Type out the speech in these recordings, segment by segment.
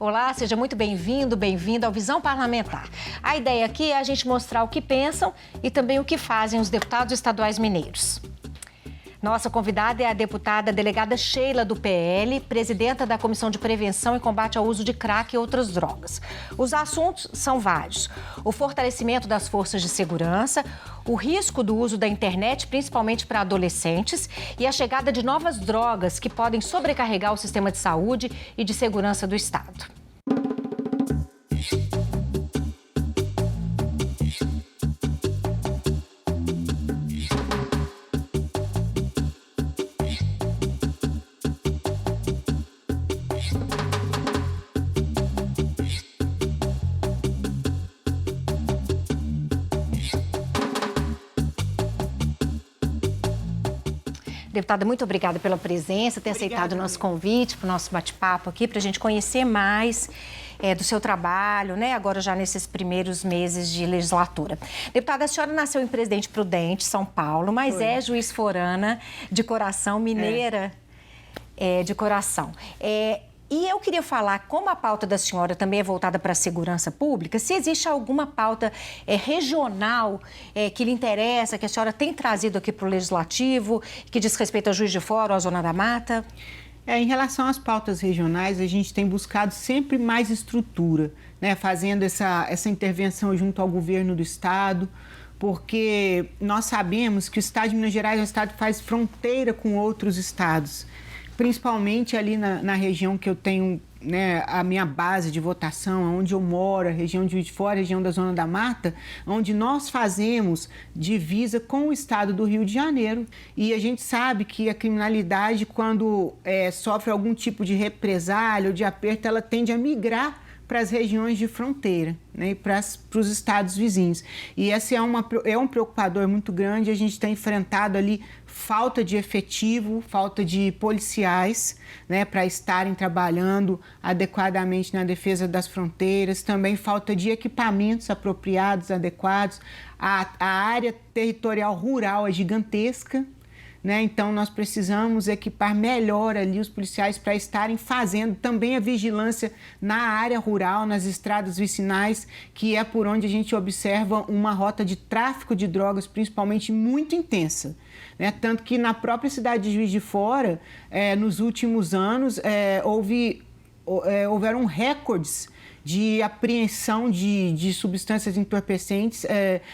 Olá, seja muito bem-vindo, bem-vinda ao Visão Parlamentar. A ideia aqui é a gente mostrar o que pensam e também o que fazem os deputados estaduais mineiros. Nossa convidada é a deputada delegada Sheila, do PL, presidenta da Comissão de Prevenção e Combate ao Uso de Crack e outras drogas. Os assuntos são vários: o fortalecimento das forças de segurança, o risco do uso da internet, principalmente para adolescentes, e a chegada de novas drogas que podem sobrecarregar o sistema de saúde e de segurança do Estado. Deputada, muito obrigada pela presença, ter aceitado o nosso convite para o nosso bate-papo aqui, para a gente conhecer mais do seu trabalho, né? Agora já nesses primeiros meses de legislatura. Deputada, a senhora nasceu em Presidente Prudente, São Paulo, mas é juiz forana de coração, mineira de coração. E eu queria falar, como a pauta da senhora também é voltada para a segurança pública, se existe alguma pauta regional que lhe interessa, que a senhora tem trazido aqui para o Legislativo, que diz respeito a Juiz de Fora ou à Zona da Mata? Em relação às pautas regionais, a gente tem buscado sempre mais estrutura, né, fazendo essa intervenção junto ao governo do Estado, porque nós sabemos que o Estado de Minas Gerais é um Estado que faz fronteira com outros estados, principalmente ali na região que eu tenho, né, a minha base de votação, onde eu moro, a região de Juiz de Fora, a região da Zona da Mata, onde nós fazemos divisa com o estado do Rio de Janeiro. E a gente sabe que a criminalidade, quando sofre algum tipo de represália ou de aperto, ela tende a migrar para as regiões de fronteira, né, e para os estados vizinhos. E esse é um preocupador muito grande. A gente tem enfrentado ali falta de efetivo, falta de policiais, né, para estarem trabalhando adequadamente na defesa das fronteiras, também falta de equipamentos apropriados, adequados. A área territorial rural é gigantesca, né? Então, nós precisamos equipar melhor ali os policiais para estarem fazendo também a vigilância na área rural, nas estradas vicinais, que é por onde a gente observa uma rota de tráfico de drogas, principalmente muito intensa, né? Tanto que na própria cidade de Juiz de Fora, nos últimos anos, houveram recordes de apreensão de substâncias entorpecentes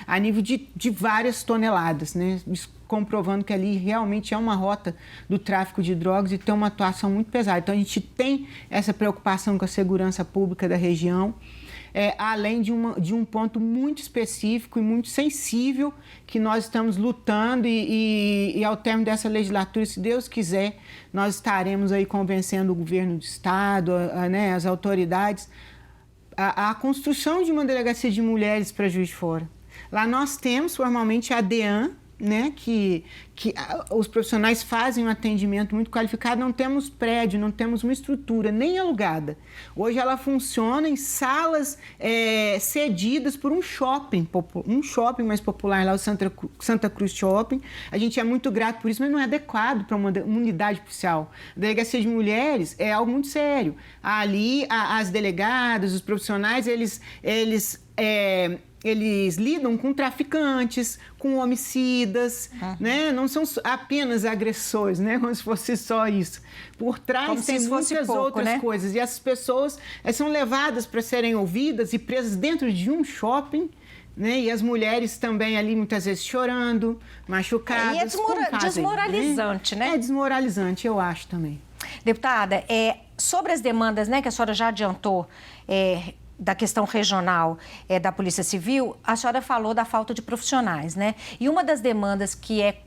a nível de várias toneladas, né? Comprovando que ali realmente é uma rota do tráfico de drogas e tem uma atuação muito pesada. Então, a gente tem essa preocupação com a segurança pública da região, além de um ponto muito específico e muito sensível que nós estamos lutando e ao término dessa legislatura, se Deus quiser, nós estaremos aí convencendo o governo do Estado, né, as autoridades, a construção de uma delegacia de mulheres para Juiz de Fora. Lá nós temos formalmente a DEAN, né, que os profissionais fazem um atendimento muito qualificado. Não temos prédio, não temos uma estrutura nem alugada. Hoje ela funciona em salas cedidas por um shopping mais popular lá, o Santa Cruz Shopping. A gente é muito grato por isso, mas não é adequado para uma unidade policial. A delegacia de mulheres é algo muito sério. Ali, as delegadas, os profissionais, eles lidam com traficantes, com homicidas, né? Não são apenas agressores, né? Como se fosse só isso. Por trás tem muitas outras coisas. E essas pessoas são levadas para serem ouvidas e presas dentro de um shopping, né? E as mulheres também ali muitas vezes chorando, machucadas. E é desmoralizante, né? É desmoralizante, eu acho também. Deputada, sobre as demandas, né, que a senhora já adiantou, da questão regional da Polícia Civil, a senhora falou da falta de profissionais, né? E uma das demandas que é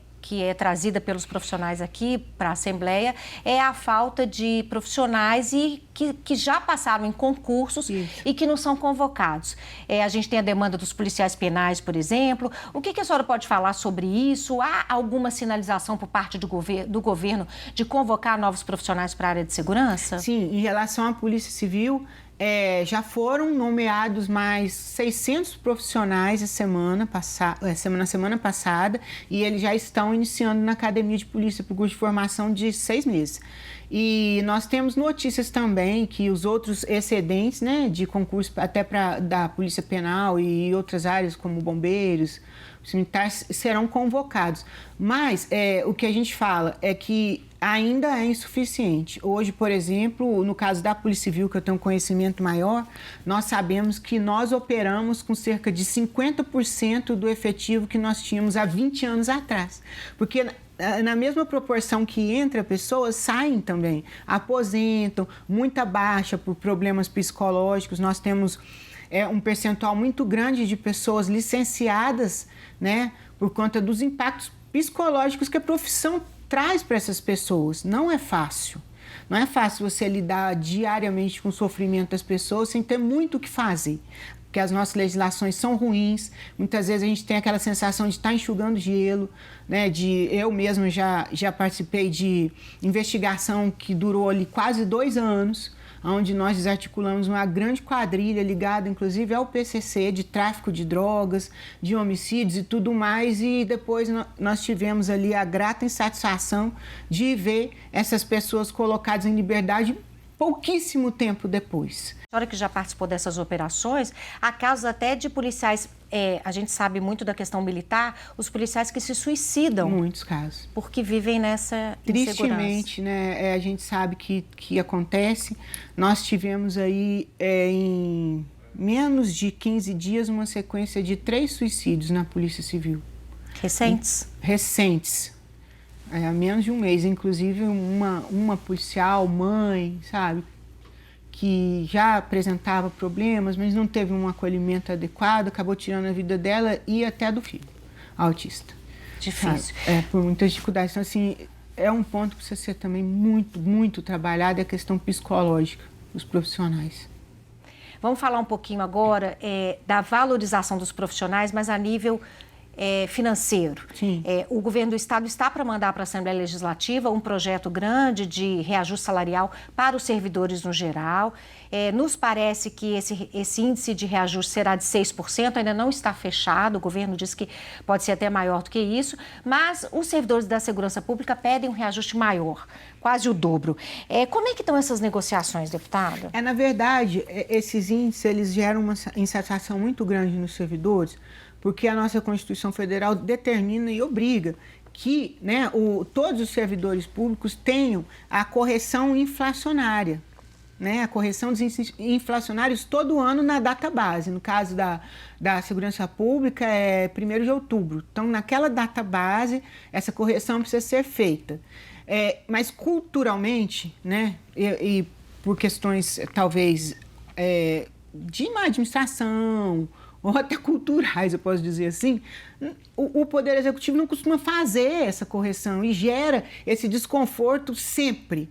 trazida pelos profissionais aqui para a Assembleia é a falta de profissionais e que já passaram em concursos e que não são convocados. A gente tem a demanda dos policiais penais, por exemplo. O que a senhora pode falar sobre isso? Há alguma sinalização por parte do governo de convocar novos profissionais para a área de segurança? Sim, em relação à Polícia Civil, já foram nomeados mais 600 profissionais semana passada, e eles já estão iniciando na Academia de Polícia para o curso de formação de 6 meses. E nós temos notícias também que os outros excedentes, né, de concurso até da Polícia Penal e outras áreas como bombeiros, militares, serão convocados. Mas o que a gente fala é que ainda é insuficiente. Hoje, por exemplo, no caso da Polícia Civil, que eu tenho um conhecimento maior, nós sabemos que nós operamos com cerca de 50% do efetivo que nós tínhamos há 20 anos atrás. Porque na mesma proporção que entra pessoas, saem também, aposentam, muita baixa por problemas psicológicos. Nós temos um percentual muito grande de pessoas licenciadas, né, por conta dos impactos psicológicos que a profissão traz para essas pessoas. Não é fácil. Não é fácil você lidar diariamente com o sofrimento das pessoas sem ter muito o que fazer. Porque as nossas legislações são ruins, muitas vezes a gente tem aquela sensação de estar enxugando gelo, né? Eu mesmo já participei de investigação que durou ali quase 2 anos, onde nós desarticulamos uma grande quadrilha ligada, inclusive, ao PCC, de tráfico de drogas, de homicídios e tudo mais, e depois nós tivemos ali a grata insatisfação de ver essas pessoas colocadas em liberdade pouquíssimo tempo depois. A senhora que já participou dessas operações, há casos até de policiais, a gente sabe muito da questão militar, os policiais que se suicidam. Muitos casos. Porque vivem nessa Tristemente, né, a gente sabe que acontece. Nós tivemos aí, em menos de 15 dias, uma sequência de 3 suicídios na Polícia Civil. Recentes? Recentes. Há menos de um mês, inclusive uma policial, mãe, sabe, que já apresentava problemas, mas não teve um acolhimento adequado, acabou tirando a vida dela e até do filho, autista. Difícil. Por muitas dificuldades. Então, assim, é um ponto que precisa ser também muito, muito trabalhado, é a questão psicológica dos profissionais. Vamos falar um pouquinho agora da valorização dos profissionais, mas a nível financeiro. Sim. O governo do estado está para mandar para a Assembleia Legislativa um projeto grande de reajuste salarial para os servidores no geral. Nos parece que esse índice de reajuste será de 6%, ainda não está fechado, o governo diz que pode ser até maior do que isso, mas os servidores da segurança pública pedem um reajuste maior, quase o dobro. Como é que estão essas negociações, deputada? Na verdade, esses índices eles geram uma insatisfação muito grande nos servidores, porque a nossa Constituição Federal determina e obriga que, né, todos os servidores públicos tenham a correção inflacionária, né, a correção dos índices inflacionários todo ano na data base. No caso da segurança pública é 1º de outubro. Então, naquela data base, essa correção precisa ser feita. Mas culturalmente, né, e por questões talvez de má administração, ou até culturais, eu posso dizer assim, o Poder Executivo não costuma fazer essa correção e gera esse desconforto sempre.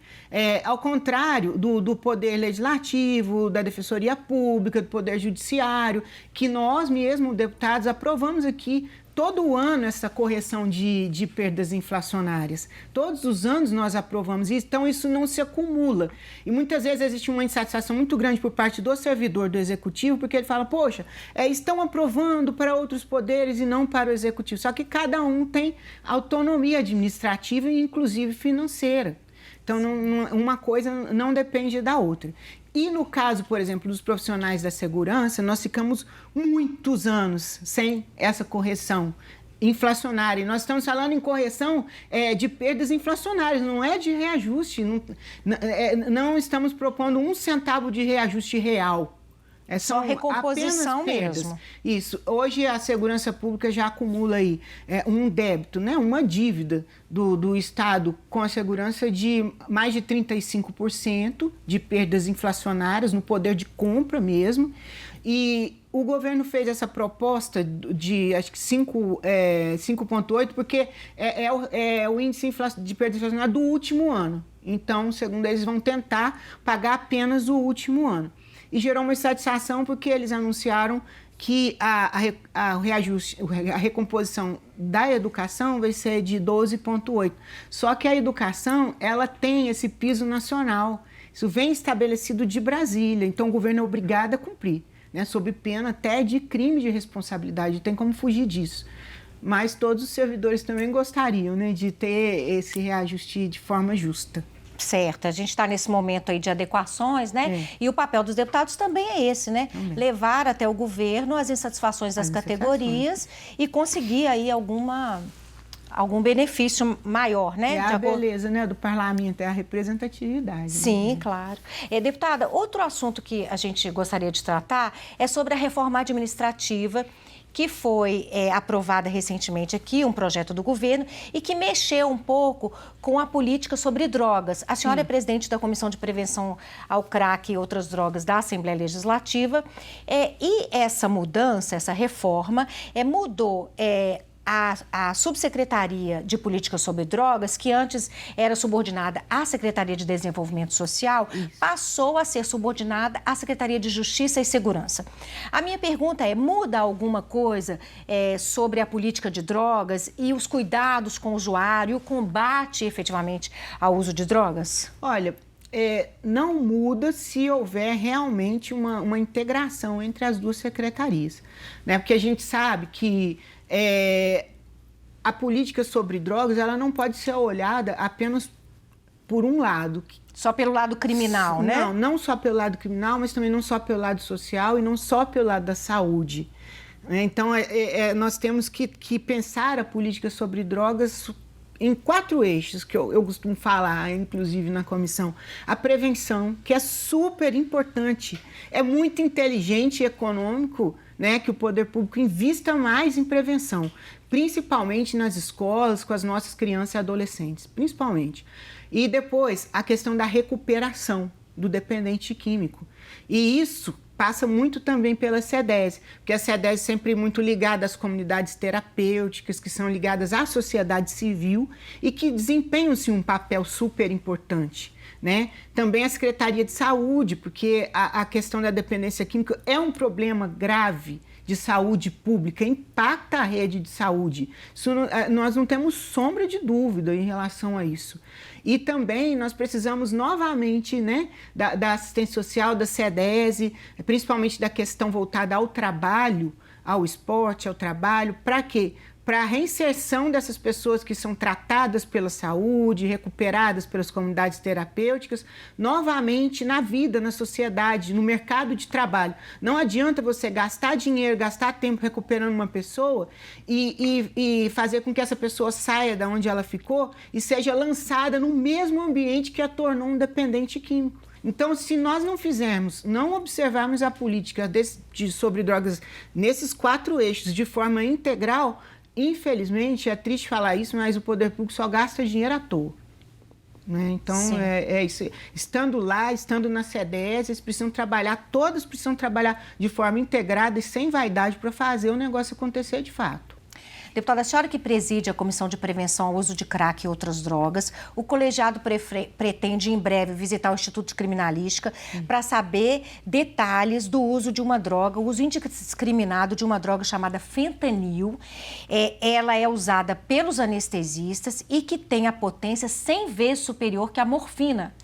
Ao contrário do Poder Legislativo, da Defensoria Pública, do Poder Judiciário, que nós mesmos, deputados, aprovamos aqui todo ano essa correção de perdas inflacionárias. Todos os anos nós aprovamos isso, então isso não se acumula. E muitas vezes existe uma insatisfação muito grande por parte do servidor do Executivo, porque ele fala, poxa, estão aprovando para outros poderes e não para o Executivo. Só que cada um tem autonomia administrativa e inclusive financeira. Então, uma coisa não depende da outra. E no caso, por exemplo, dos profissionais da segurança, nós ficamos muitos anos sem essa correção inflacionária. E nós estamos falando em correção de perdas inflacionárias, não é de reajuste. Não estamos propondo 1 centavo de reajuste real. Só recomposição mesmo. Isso. Hoje a segurança pública já acumula aí um débito, né? Uma dívida do Estado com a segurança de mais de 35% de perdas inflacionárias no poder de compra mesmo. E o governo fez essa proposta de, acho que 5,8%, porque é o índice de perda inflacionária do último ano. Então, segundo eles, vão tentar pagar apenas o último ano. E gerou uma insatisfação porque eles anunciaram que a recomposição da educação vai ser de 12,8%. Só que a educação, ela tem esse piso nacional. Isso vem estabelecido de Brasília, então o governo é obrigado a cumprir, né, sob pena até de crime de responsabilidade, não tem como fugir disso. Mas todos os servidores também gostariam, né, de ter esse reajuste de forma justa. Certo, a gente está nesse momento aí de adequações, né? E o papel dos deputados também é esse, né? Levar até o governo as insatisfações das categorias e conseguir aí algum benefício maior, né? É a beleza, né, do parlamento, é a representatividade. Sim, né? claro. Deputada, outro assunto que a gente gostaria de tratar é sobre a reforma administrativa que foi aprovada recentemente aqui, um projeto do governo, e que mexeu um pouco com a política sobre drogas. A senhora é presidente da Comissão de Prevenção ao Crack e Outras Drogas da Assembleia Legislativa, e essa mudança, essa reforma, mudou a Subsecretaria de Política sobre Drogas, que antes era subordinada à Secretaria de Desenvolvimento Social, passou a ser subordinada à Secretaria de Justiça e Segurança. A minha pergunta muda alguma coisa sobre a política de drogas e os cuidados com o usuário, o combate efetivamente ao uso de drogas? Olha, não muda se houver realmente uma integração entre as duas secretarias, né? Porque a gente sabe que a política sobre drogas, ela não pode ser olhada apenas por um lado. Só pelo lado criminal, né? Não só pelo lado criminal, mas também não só pelo lado social e não só pelo lado da saúde. Então, nós temos que pensar a política sobre drogas em 4 eixos, que eu costumo falar, inclusive na comissão. A prevenção, que é super importante, é muito inteligente e econômico, né, que o poder público invista mais em prevenção, principalmente nas escolas, com as nossas crianças e adolescentes, principalmente. E depois, a questão da recuperação do dependente químico. E isso passa muito também pela CEDES, porque a CEDES é sempre muito ligada às comunidades terapêuticas, que são ligadas à sociedade civil e que desempenham-se um papel super importante. Né? Também a Secretaria de Saúde, porque a questão da dependência química é um problema grave de saúde pública, impacta a rede de saúde. Nós não temos sombra de dúvida em relação a isso. E também nós precisamos novamente, né, da assistência social, da CEDES, principalmente da questão voltada ao trabalho, ao esporte, ao trabalho, para quê? Para a reinserção dessas pessoas que são tratadas pela saúde, recuperadas pelas comunidades terapêuticas, novamente na vida, na sociedade, no mercado de trabalho. Não adianta você gastar dinheiro, gastar tempo recuperando uma pessoa e fazer com que essa pessoa saia de onde ela ficou e seja lançada no mesmo ambiente que a tornou um dependente químico. Então, se nós não observarmos a política sobre drogas nesses 4 eixos de forma integral, infelizmente, é triste falar isso, mas o poder público só gasta dinheiro à toa. Né? Então, é isso. Estando lá, estando na CEDES, eles precisam trabalhar, todos precisam trabalhar de forma integrada e sem vaidade para fazer o negócio acontecer de fato. Deputada, a senhora que preside a Comissão de Prevenção ao Uso de Crack e Outras Drogas, o colegiado pretende em breve visitar o Instituto de Criminalística para saber detalhes do uso de uma droga, o uso indiscriminado de uma droga chamada fentanil. Ela é usada pelos anestesistas e que tem a potência 100 vezes superior que a morfina.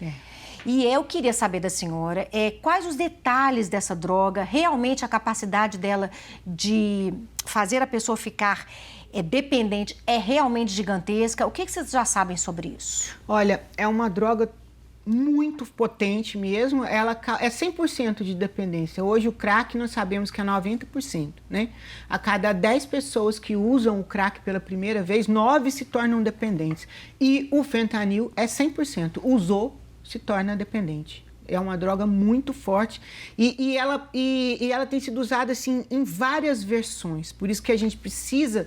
E eu queria saber da senhora quais os detalhes dessa droga, realmente a capacidade dela de fazer a pessoa ficar dependente é realmente gigantesca. O que vocês já sabem sobre isso? Olha, é uma droga muito potente mesmo, ela é 100% de dependência. Hoje o crack nós sabemos que é 90%, né? A cada 10 pessoas que usam o crack pela primeira vez, 9 se tornam dependentes. E o fentanil é 100%. Usou, se torna dependente. É uma droga muito forte e ela tem sido usada assim, em várias versões. Por isso que a gente precisa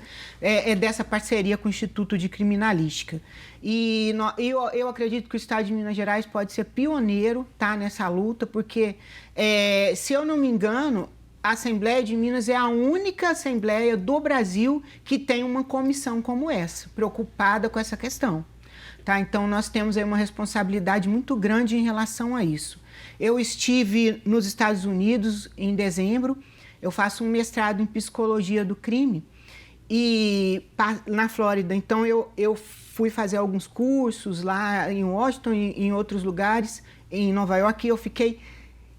dessa parceria com o Instituto de Criminalística. E eu acredito que o Estado de Minas Gerais pode ser pioneiro, tá, nessa luta, porque, se eu não me engano, a Assembleia de Minas é a única Assembleia do Brasil que tem uma comissão como essa, preocupada com essa questão. Tá? Então, nós temos aí uma responsabilidade muito grande em relação a isso. Eu estive nos Estados Unidos em dezembro, eu faço um mestrado em Psicologia do Crime e na Flórida. Então, eu fui fazer alguns cursos lá em Washington e em outros lugares, em Nova York, e eu fiquei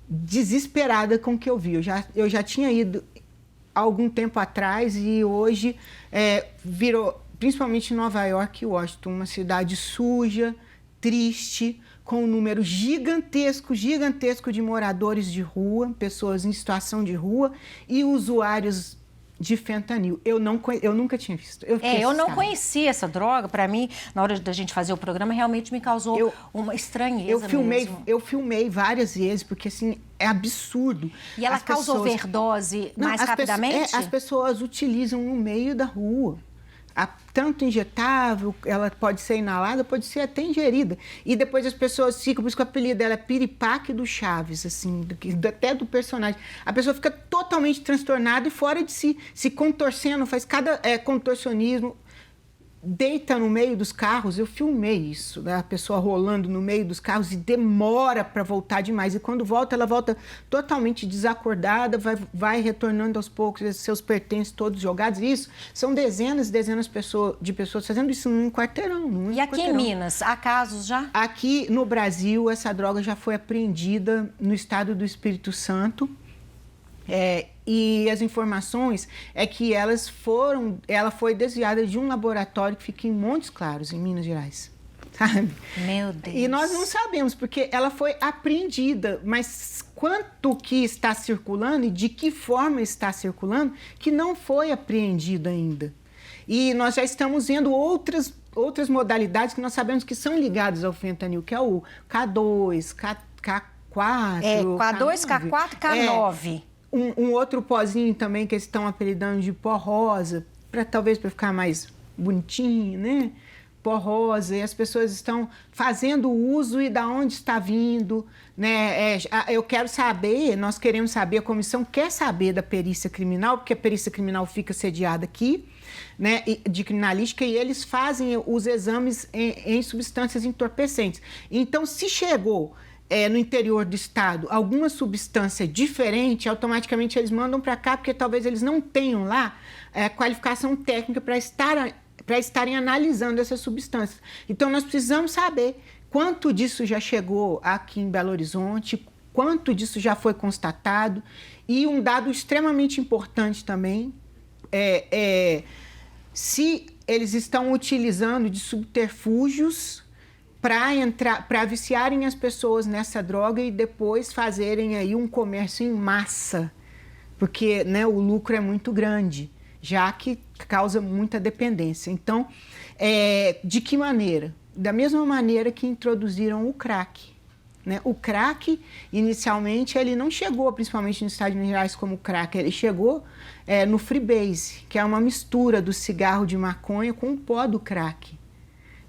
desesperada com o que eu vi. Eu já tinha ido há algum tempo atrás e hoje principalmente em Nova York e Washington, uma cidade suja, triste, com um número gigantesco de moradores de rua, pessoas em situação de rua e usuários de fentanil. Eu nunca tinha visto. Eu não conhecia essa droga. Para mim, na hora da gente fazer o programa, realmente me causou uma estranheza mesmo. Eu filmei várias vezes, porque assim, é absurdo. E ela causa overdose mais rapidamente? As pessoas utilizam no meio da rua. Tanto injetável, ela pode ser inalada, pode ser até ingerida. E depois as pessoas ficam, por isso que o apelido dela é Piripaque do Chaves, assim, até do personagem. A pessoa fica totalmente transtornada e fora de si, se contorcendo, faz cada contorcionismo, deita no meio dos carros. Eu filmei isso, né? A pessoa rolando no meio dos carros e demora para voltar demais. E quando volta, ela volta totalmente desacordada, vai retornando aos poucos, seus pertences todos jogados. E isso são dezenas e dezenas de pessoas fazendo isso num quarteirão. E aqui em Minas, há casos já? Aqui no Brasil, essa droga já foi apreendida no estado do Espírito Santo. E as informações é que ela foi desviada de um laboratório que fica em Montes Claros, em Minas Gerais, sabe? Meu Deus! E nós não sabemos, porque ela foi apreendida, mas quanto que está circulando e de que forma está circulando, que não foi apreendido ainda. E nós já estamos vendo outras modalidades que nós sabemos que são ligadas ao fentanil, que é o K2, K4... K2, K4, K9... Um outro pozinho também que eles estão apelidando de pó rosa, talvez para ficar mais bonitinho, né? Pó rosa, e as pessoas estão fazendo uso e da onde está vindo, né? Eu quero saber, nós queremos saber, a comissão quer saber da perícia criminal, porque a perícia criminal fica sediada aqui, né, de criminalística, e eles fazem os exames em substâncias entorpecentes. Então, se chegou no interior do estado alguma substância diferente, automaticamente eles mandam para cá, porque talvez eles não tenham lá qualificação técnica para estarem analisando essas substâncias. Então, nós precisamos saber quanto disso já chegou aqui em Belo Horizonte, quanto disso já foi constatado. E um dado extremamente importante também se eles estão utilizando de subterfúgios para viciarem as pessoas nessa droga e depois fazerem aí um comércio em massa, porque, né, o lucro é muito grande, já que causa muita dependência. Então, de que maneira? Da mesma maneira que introduziram o crack, né? O crack, inicialmente, ele não chegou, principalmente nos Estados Unidos, como crack, ele chegou no freebase, que é uma mistura do cigarro de maconha com o pó do crack.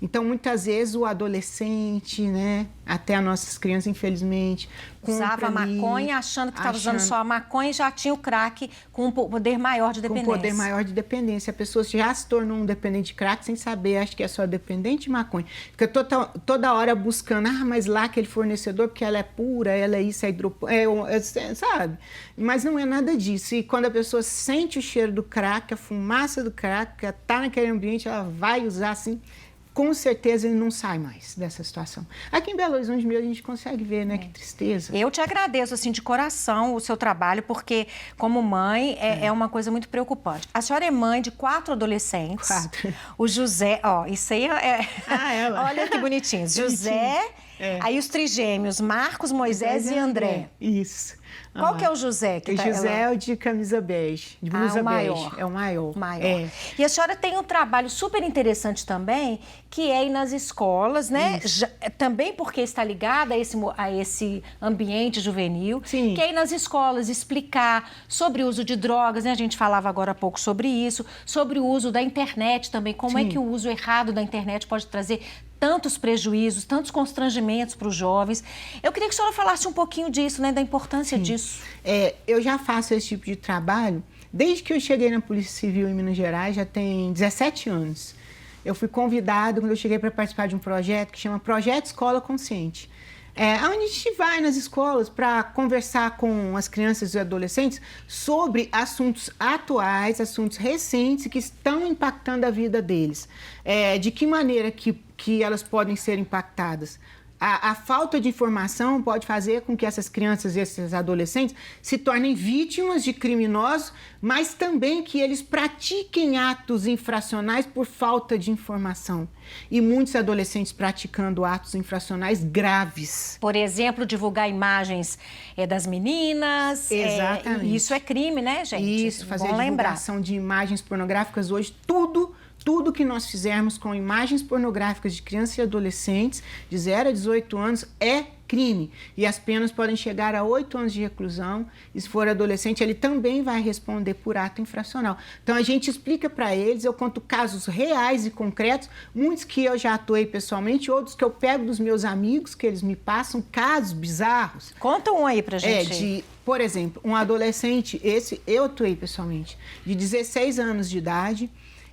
Então, muitas vezes, o adolescente, né, até as nossas crianças, infelizmente, usava maconha achando que estava usando só a maconha e já tinha o crack com um poder maior de dependência. Com poder maior de dependência. A pessoa já se tornou um dependente de crack sem saber, acho que é só dependente de maconha. Fica toda hora buscando, mas lá aquele fornecedor, porque ela é pura, ela é isso, é sabe? Mas não é nada disso. E quando a pessoa sente o cheiro do crack, a fumaça do crack, está naquele ambiente, ela vai usar assim. Com certeza ele não sai mais dessa situação. Aqui em Belo Horizonte mesmo a gente consegue ver, né? Que tristeza. Eu te agradeço, assim, de coração o seu trabalho, porque como mãe é uma coisa muito preocupante. A senhora é mãe de 4 adolescentes. 4. O José, isso aí ela. Olha que bonitinhos. José, aí os trigêmeos, Marcos, Moisés e André. Isso. Qual que é o José? José é o de camisa bege, de blusa bege. É o maior. E a senhora tem um trabalho super interessante também, que é ir nas escolas, né? Também porque está ligada a esse ambiente juvenil. Sim. Que é ir nas escolas explicar sobre o uso de drogas, né? A gente falava agora há pouco sobre isso, sobre o uso da internet também, como é que o uso errado da internet pode trazer tantos prejuízos, tantos constrangimentos para os jovens. Eu queria que a senhora falasse um pouquinho disso, né, da importância disso. Eu já faço esse tipo de trabalho desde que eu cheguei na Polícia Civil em Minas Gerais, já tem 17 anos. Eu fui convidada quando eu cheguei para participar de um projeto que chama Projeto Escola Consciente. Onde a gente vai nas escolas para conversar com as crianças e adolescentes sobre assuntos atuais, assuntos recentes que estão impactando a vida deles. De que maneira que elas podem ser impactadas? A falta de informação pode fazer com que essas crianças e esses adolescentes se tornem vítimas de criminosos, mas também que eles pratiquem atos infracionais por falta de informação. E muitos adolescentes praticando atos infracionais graves. Por exemplo, divulgar imagens das meninas. Exatamente. Isso é crime, né, gente? Isso, fazer divulgação de imagens pornográficas hoje, tudo que nós fizermos com imagens pornográficas de crianças e adolescentes de 0 a 18 anos é crime. E as penas podem chegar a 8 anos de reclusão. E se for adolescente, ele também vai responder por ato infracional. Então, a gente explica para eles, eu conto casos reais e concretos, muitos que eu já atuei pessoalmente, outros que eu pego dos meus amigos, que eles me passam, casos bizarros. Conta um aí pra gente. Por exemplo, um adolescente, esse eu atuei pessoalmente, de 16 anos de idade.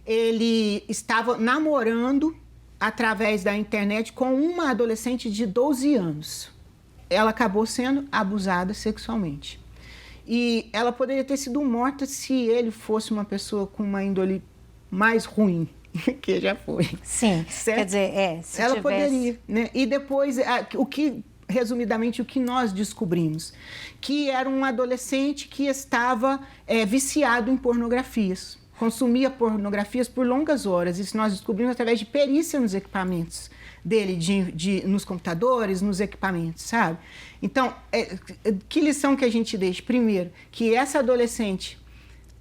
Ele estava namorando através da internet com uma adolescente de 12 anos. Ela acabou sendo abusada sexualmente. E ela poderia ter sido morta se ele fosse uma pessoa com uma índole mais ruim, que já foi. Sim, certo? Quer dizer, se ela tivesse... poderia, né? E depois, resumidamente, o que nós descobrimos? Que era um adolescente que estava viciado em pornografias. Consumia pornografias por longas horas. Isso nós descobrimos através de perícia nos equipamentos dele, nos computadores, nos equipamentos, sabe? Então, que lição que a gente deixa? Primeiro, que essa adolescente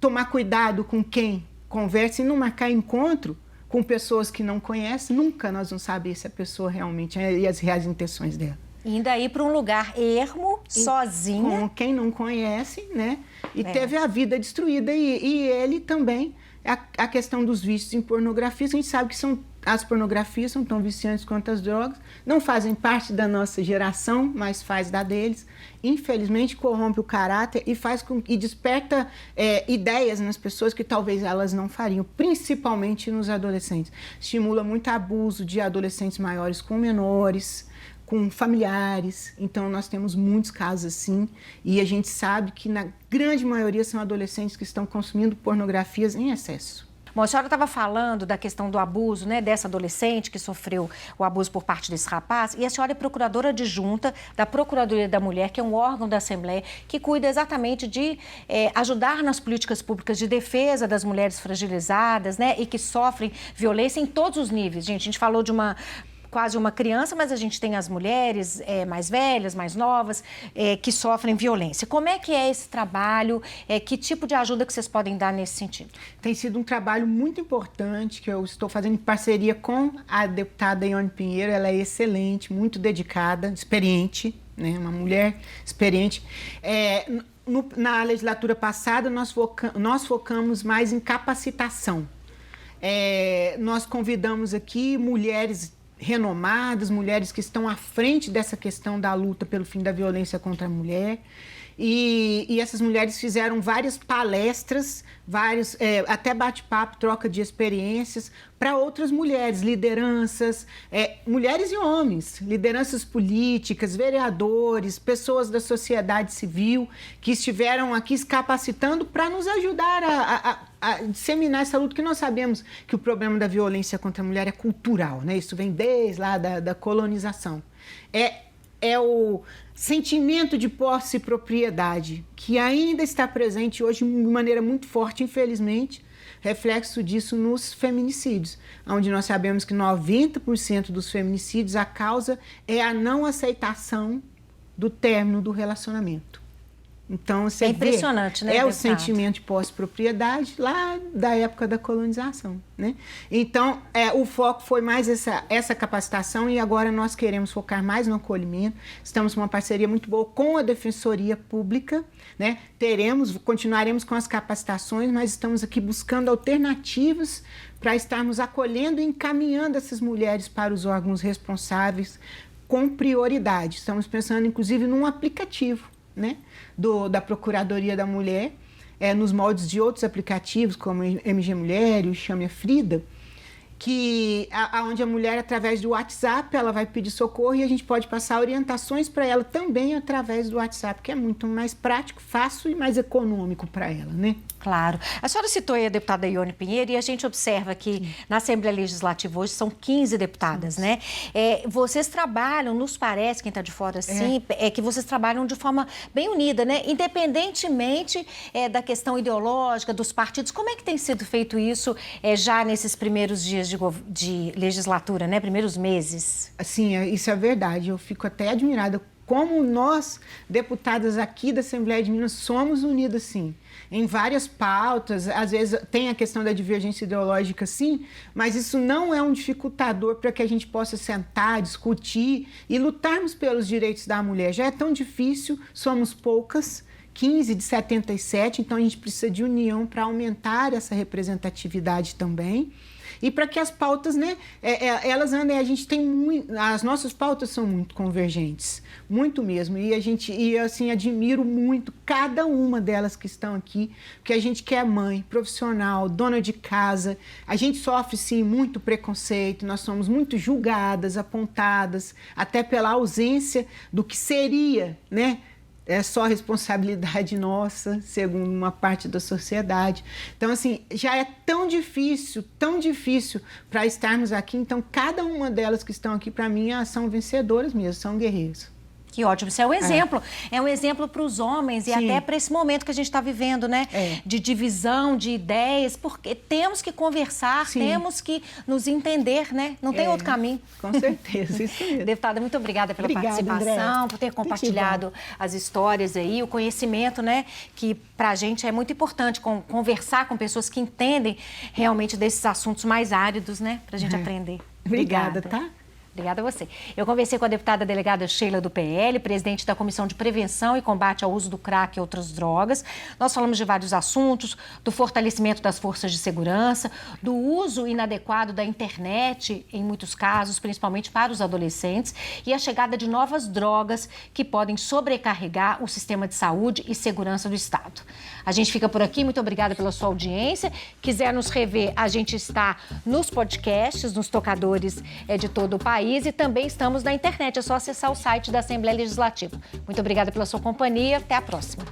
tomar cuidado com quem conversa e não marcar encontro com pessoas que não conhece. Nunca nós vamos saber se a pessoa realmente e as reais intenções dela. E ainda ir para um lugar ermo, sozinha. Com quem não conhece, né? E teve a vida destruída. E ele também, a questão dos vícios em pornografia, a gente sabe que as pornografias são tão viciantes quanto as drogas, não fazem parte da nossa geração, mas faz da deles. Infelizmente, corrompe o caráter e desperta ideias nas pessoas que talvez elas não fariam, principalmente nos adolescentes. Estimula muito abuso de adolescentes maiores com menores, com familiares. Então, nós temos muitos casos assim, e a gente sabe que na grande maioria são adolescentes que estão consumindo pornografias em excesso. Bom, a senhora estava falando da questão do abuso, né, dessa adolescente que sofreu o abuso por parte desse rapaz, e a senhora é procuradora adjunta da Procuradoria da Mulher, que é um órgão da Assembleia que cuida exatamente de ajudar nas políticas públicas de defesa das mulheres fragilizadas, né, e que sofrem violência em todos os níveis. Gente, a gente falou de quase uma criança, mas a gente tem as mulheres mais velhas, mais novas, que sofrem violência. Como é que é esse trabalho? Que tipo de ajuda que vocês podem dar nesse sentido? Tem sido um trabalho muito importante que eu estou fazendo em parceria com a deputada Ione Pinheiro. Ela é excelente, muito dedicada, experiente, né? Uma mulher experiente. Na legislatura passada, nós focamos mais em capacitação. Nós convidamos aqui mulheres renomadas, mulheres que estão à frente dessa questão da luta pelo fim da violência contra a mulher. E essas mulheres fizeram várias palestras, até bate-papo, troca de experiências para outras mulheres, lideranças, mulheres e homens, lideranças políticas, vereadores, pessoas da sociedade civil que estiveram aqui se capacitando para nos ajudar a disseminar essa luta, que nós sabemos que o problema da violência contra a mulher é cultural, né? Isso vem desde lá da colonização. É o sentimento de posse e propriedade que ainda está presente hoje de maneira muito forte, infelizmente, reflexo disso nos feminicídios, onde nós sabemos que 90% dos feminicídios, a causa é a não aceitação do término do relacionamento. Então, você impressionante, né? O sentimento de posse-propriedade lá da época da colonização, né? Então, o foco foi mais essa capacitação, e agora nós queremos focar mais no acolhimento. Estamos com uma parceria muito boa com a Defensoria Pública, né? Continuaremos com as capacitações, mas estamos aqui buscando alternativas para estarmos acolhendo e encaminhando essas mulheres para os órgãos responsáveis com prioridade. Estamos pensando, inclusive, num aplicativo, né, da Procuradoria da Mulher, nos moldes de outros aplicativos, como o MG Mulher e o Chame a Frida, onde a mulher, através do WhatsApp, ela vai pedir socorro e a gente pode passar orientações para ela também através do WhatsApp, que é muito mais prático, fácil e mais econômico para ela, né? Claro. A senhora citou aí a deputada Ione Pinheiro e a gente observa que na Assembleia Legislativa hoje são 15 deputadas, né? Vocês trabalham, nos parece, quem está de fora assim, que vocês trabalham de forma bem unida, né? Independentemente da questão ideológica, dos partidos, como é que tem sido feito isso já nesses primeiros dias de legislatura, né? Primeiros meses? Assim, isso é verdade. Eu fico até admirada como nós, deputadas aqui da Assembleia de Minas, somos unidas, sim, em várias pautas. Às vezes tem a questão da divergência ideológica, sim, mas isso não é um dificultador para que a gente possa sentar, discutir e lutarmos pelos direitos da mulher. Já é tão difícil, somos poucas, 15 de 77, então a gente precisa de união para aumentar essa representatividade também. E para que as pautas, né, elas andem, a gente tem muito, as nossas pautas são muito convergentes, muito mesmo. E assim, admiro muito cada uma delas que estão aqui, porque a gente que é mãe, profissional, dona de casa, a gente sofre, sim, muito preconceito, nós somos muito julgadas, apontadas, até pela ausência do que seria, né? É só responsabilidade nossa, segundo uma parte da sociedade. Então, assim, já é tão difícil para estarmos aqui. Então, cada uma delas que estão aqui, para mim, são vencedoras mesmo, são guerreiras. Que ótimo, isso é um exemplo. É um exemplo para os homens e até para esse momento que a gente está vivendo, né? De divisão, de ideias, porque temos que conversar, temos que nos entender, né? Não tem outro caminho. Com certeza, isso mesmo. Deputada, muito obrigada pela participação, Andréa, por ter compartilhado as histórias aí, o conhecimento, né? Que para a gente é muito importante conversar com pessoas que entendem realmente desses assuntos mais áridos, né? Para a gente aprender. Obrigada, tá? Obrigada a você. Eu conversei com a deputada delegada Sheila do PL, presidente da Comissão de Prevenção e Combate ao Uso do Crack e outras drogas. Nós falamos de vários assuntos, do fortalecimento das forças de segurança, do uso inadequado da internet, em muitos casos, principalmente para os adolescentes, e a chegada de novas drogas que podem sobrecarregar o sistema de saúde e segurança do Estado. A gente fica por aqui, muito obrigada pela sua audiência. Quiser nos rever, a gente está nos podcasts, nos tocadores de todo o país e também estamos na internet. É só acessar o site da Assembleia Legislativa. Muito obrigada pela sua companhia. Até a próxima.